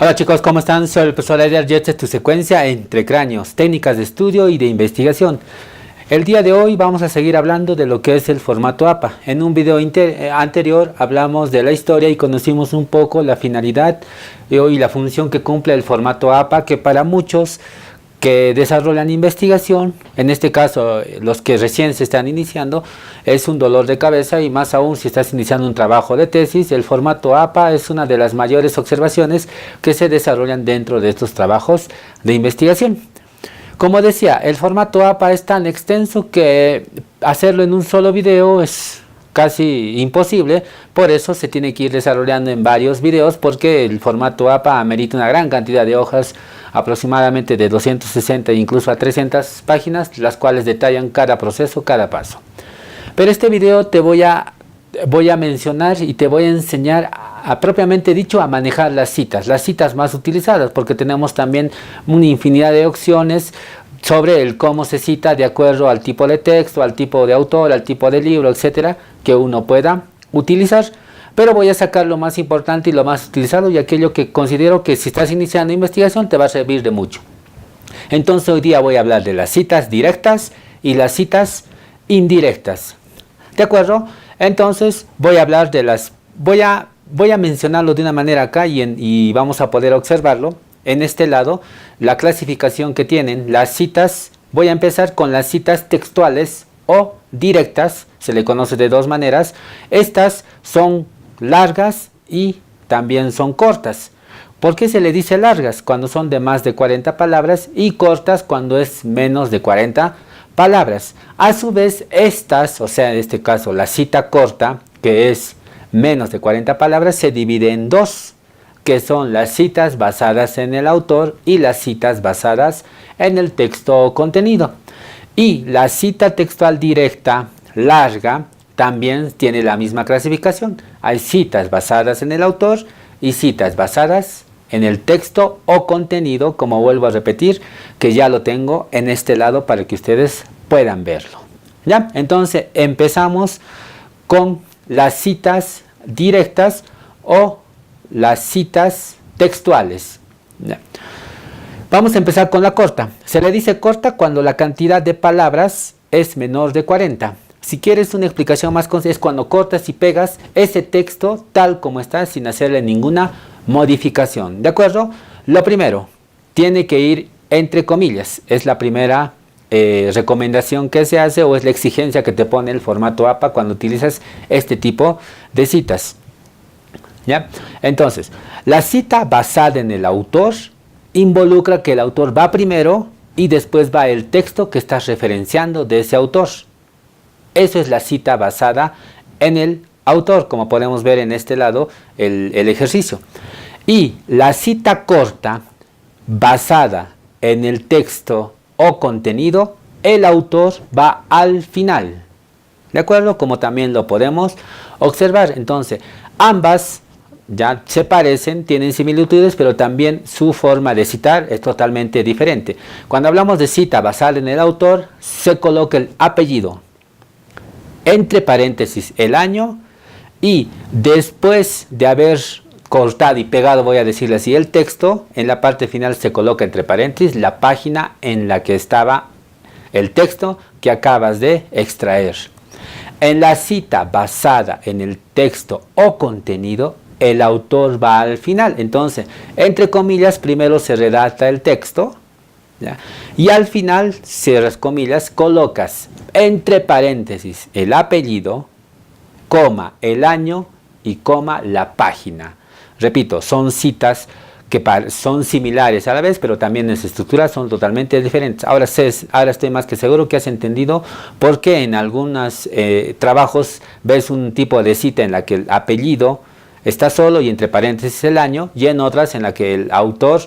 Hola chicos, ¿cómo están? Soy el profesor Edgar y esta es tu secuencia entre cráneos, técnicas de estudio y de investigación. El día de hoy vamos a seguir hablando de lo que es el formato APA. En un video anterior hablamos de la historia y conocimos un poco la finalidad y la función que cumple el formato APA, que para muchos que desarrollan investigación, en este caso los que recién se están iniciando, es un dolor de cabeza, y más aún si estás iniciando un trabajo de tesis. El formato APA es una de las mayores observaciones que se desarrollan dentro de estos trabajos de investigación. Como decía, el formato APA es tan extenso que hacerlo en un solo video es casi imposible. Por eso se tiene que ir desarrollando en varios videos, porque el formato APA amerita una gran cantidad de hojas, aproximadamente de 260 incluso a 300 páginas, las cuales detallan cada proceso, cada paso. Pero este video te voy a mencionar y te voy a enseñar propiamente dicho a manejar las citas más utilizadas, porque tenemos también una infinidad de opciones sobre el cómo se cita de acuerdo al tipo de texto, al tipo de autor, al tipo de libro, etcétera, que uno pueda utilizar. Pero voy a sacar lo más importante y lo más utilizado, y aquello que considero que si estás iniciando investigación te va a servir de mucho. Entonces hoy día voy a hablar de las citas directas y las citas indirectas. ¿De acuerdo? Entonces voy a hablar de las... Voy a mencionarlo de una manera acá y vamos a poder observarlo. En este lado, la clasificación que tienen las citas. Voy a empezar con las citas textuales o directas. Se le conoce de dos maneras. Estas son largas y también son cortas. ¿Por qué se le dice largas? Cuando son de más de 40 palabras, y cortas cuando es menos de 40 palabras. A su vez, estas, o sea, en este caso la cita corta, que es menos de 40 palabras, se divide en dos, que son las citas basadas en el autor y las citas basadas en el texto o contenido. Y la cita textual directa larga también tiene la misma clasificación. Hay citas basadas en el autor y citas basadas en el texto o contenido, como vuelvo a repetir, que ya lo tengo en este lado para que ustedes puedan verlo. ¿Ya? Entonces empezamos con las citas directas o las citas textuales. ¿Ya? Vamos a empezar con la corta. Se le dice corta cuando la cantidad de palabras es menor de 40. Si quieres una explicación más concisa, es cuando cortas y pegas ese texto tal como está, sin hacerle ninguna modificación. ¿De acuerdo? Lo primero, tiene que ir entre comillas. Es la primera recomendación que se hace, o es la exigencia que te pone el formato APA cuando utilizas este tipo de citas. ¿Ya? Entonces, la cita basada en el autor involucra que el autor va primero y después va el texto que estás referenciando de ese autor. Eso es la cita basada en el autor, como podemos ver en este lado el ejercicio. Y la cita corta basada en el texto o contenido, el autor va al final. ¿De acuerdo? Como también lo podemos observar. Entonces, ambas ya se parecen, tienen similitudes, pero también su forma de citar es totalmente diferente. Cuando hablamos de cita basada en el autor, se coloca el apellido, entre paréntesis el año, y después de haber cortado y pegado, voy a decirle así, el texto, en la parte final se coloca entre paréntesis la página en la que estaba el texto que acabas de extraer. En la cita basada en el texto o contenido, el autor va al final. Entonces, entre comillas, primero se redacta el texto, ¿ya? Y al final, cierras comillas, colocas entre paréntesis el apellido, coma el año y coma la página. Repito, son citas que son similares a la vez, pero también en su estructura son totalmente diferentes. Ahora estoy más que seguro que has entendido por qué en algunos trabajos ves un tipo de cita en la que el apellido está solo y entre paréntesis el año, y en otras en la que el autor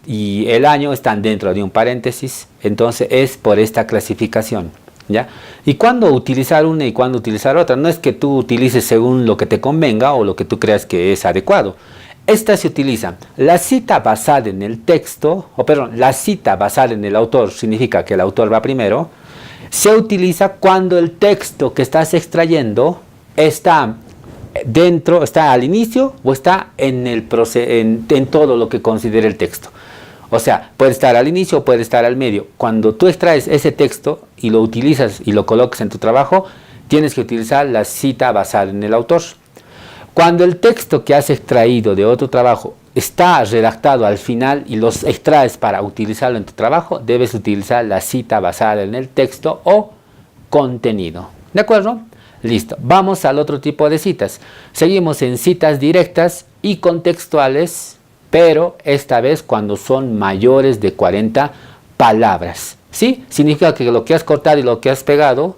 y el año están dentro de un paréntesis. Entonces es por esta clasificación, ¿ya? Y cuándo utilizar una y cuándo utilizar otra. No es que tú utilices según lo que te convenga o lo que tú creas que es adecuado. Esta se utiliza. La cita basada en el texto, la cita basada en el autor, significa que el autor va primero. Se utiliza cuando el texto que estás extrayendo está dentro, está al inicio o está en todo lo que considera el texto. O sea, puede estar al inicio o puede estar al medio. Cuando tú extraes ese texto y lo utilizas y lo colocas en tu trabajo, tienes que utilizar la cita basada en el autor. Cuando el texto que has extraído de otro trabajo está redactado al final y los extraes para utilizarlo en tu trabajo, debes utilizar la cita basada en el texto o contenido. ¿De acuerdo? Listo. Vamos al otro tipo de citas. Seguimos en citas directas y contextuales, pero esta vez cuando son mayores de 40 palabras. ¿Sí? Significa que lo que has cortado y lo que has pegado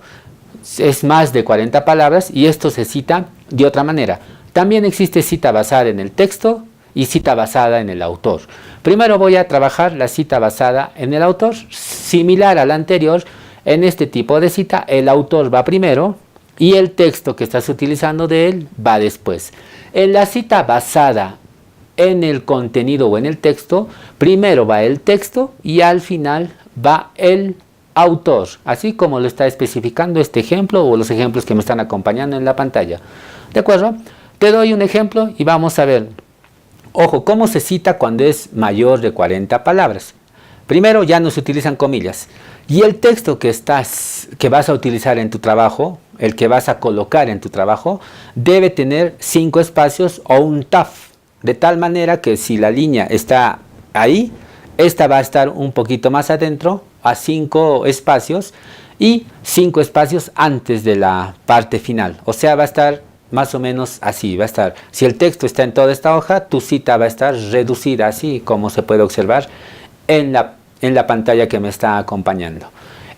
es más de 40 palabras y esto se cita de otra manera. También existe cita basada en el texto y cita basada en el autor. Primero voy a trabajar la cita basada en el autor. Similar a la anterior, en este tipo de cita el autor va primero y el texto que estás utilizando de él va después. En la cita basada en el contenido o en el texto, primero va el texto y al final va el autor, así como lo está especificando este ejemplo o los ejemplos que me están acompañando en la pantalla. ¿De acuerdo? Te doy un ejemplo y vamos a ver. Ojo, ¿cómo se cita cuando es mayor de 40 palabras? Primero ya no se utilizan comillas. Y el texto que vas a utilizar en tu trabajo, el que vas a colocar en tu trabajo, debe tener 5 espacios o un taf. De tal manera que si la línea está ahí, esta va a estar un poquito más adentro, a 5 espacios, y 5 espacios antes de la parte final. O sea, va a estar más o menos así, va a estar. Si el texto está en toda esta hoja, tu cita va a estar reducida así, como se puede observar en la pantalla que me está acompañando.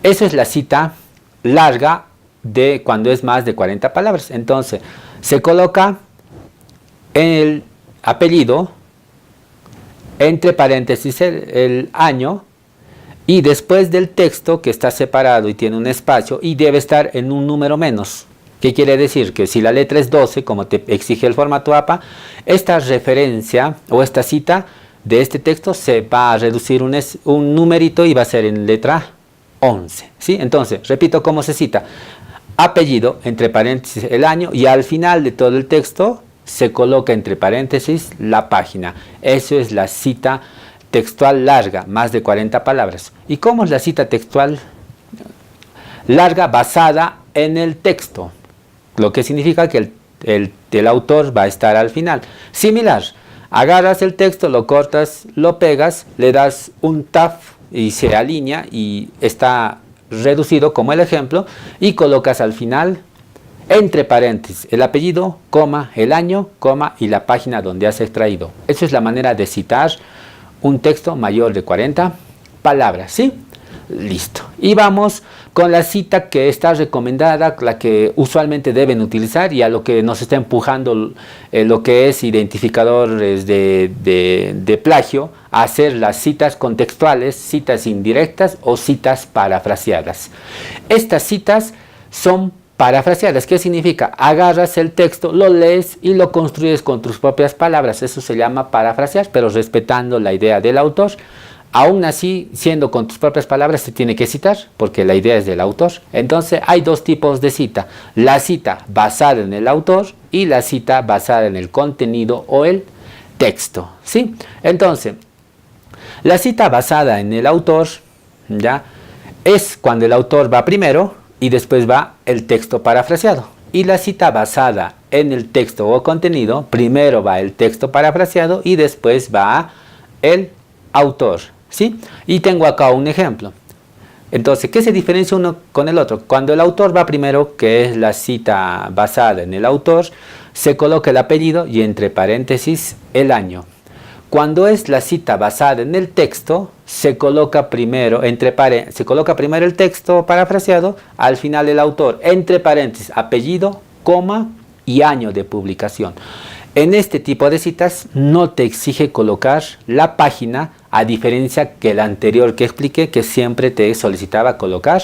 Eso es la cita larga de cuando es más de 40 palabras. Entonces, se coloca el apellido, entre paréntesis el año, y después del texto que está separado y tiene un espacio y debe estar en un número menos. ¿Qué quiere decir? Que si la letra es 12, como te exige el formato APA, esta referencia o esta cita de este texto se va a reducir un numerito y va a ser en letra 11. ¿Sí? Entonces, repito cómo se cita. Apellido, entre paréntesis el año, y al final de todo el texto se coloca entre paréntesis la página. Eso es la cita textual larga, más de 40 palabras. ¿Y cómo es la cita textual larga basada en el texto? Lo que significa que el autor va a estar al final. Similar, agarras el texto, lo cortas, lo pegas, le das un taf y se alinea y está reducido como el ejemplo y colocas al final entre paréntesis el apellido, coma, el año, coma y la página donde has extraído. Esa es la manera de citar un texto mayor de 40 palabras, ¿sí? Listo. Y vamos con la cita que está recomendada, la que usualmente deben utilizar y a lo que nos está empujando lo que es identificadores de plagio, a hacer las citas contextuales, citas indirectas o citas parafraseadas. Estas citas son parafraseadas. ¿Qué significa? Agarras el texto, lo lees y lo construyes con tus propias palabras. Eso se llama parafrasear, pero respetando la idea del autor. Aún así, siendo con tus propias palabras, se tiene que citar, porque la idea es del autor. Entonces, hay dos tipos de cita. La cita basada en el autor y la cita basada en el contenido o el texto, ¿sí? Entonces, la cita basada en el autor, ¿ya?, es cuando el autor va primero y después va el texto parafraseado. Y la cita basada en el texto o contenido, primero va el texto parafraseado y después va el autor, ¿sí? Y tengo acá un ejemplo. Entonces, ¿qué se diferencia uno con el otro? Cuando el autor va primero, que es la cita basada en el autor, se coloca el apellido y entre paréntesis el año. Cuando es la cita basada en el texto, se coloca primero el texto parafraseado, al final el autor, entre paréntesis, apellido, coma y año de publicación. En este tipo de citas no te exige colocar la página, a diferencia que el anterior que expliqué, que siempre te solicitaba colocar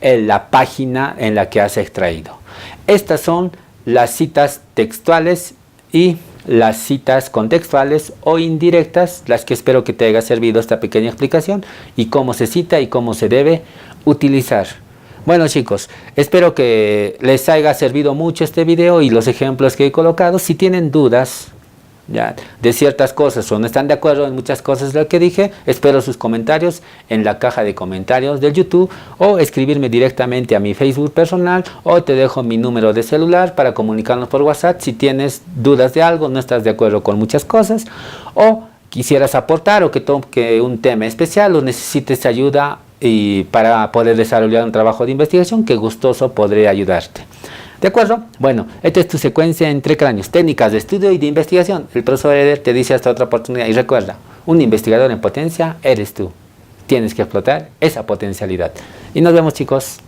la página en la que has extraído. Estas son las citas textuales y las citas contextuales o indirectas, las que espero que te haya servido esta pequeña explicación y cómo se cita y cómo se debe utilizar. Bueno chicos, espero que les haya servido mucho este video y los ejemplos que he colocado. Si tienen dudas ya, de ciertas cosas o no están de acuerdo en muchas cosas de lo que dije, espero sus comentarios en la caja de comentarios del YouTube o escribirme directamente a mi Facebook personal, o te dejo mi número de celular para comunicarnos por WhatsApp si tienes dudas de algo, no estás de acuerdo con muchas cosas o quisieras aportar o que toque un tema especial o necesites ayuda y para poder desarrollar un trabajo de investigación, que gustoso podré ayudarte. ¿De acuerdo? Bueno, esta es tu secuencia entre cráneos, técnicas de estudio y de investigación. El profesor Eder te dice hasta otra oportunidad y recuerda, un investigador en potencia eres tú. Tienes que explotar esa potencialidad. Y nos vemos chicos.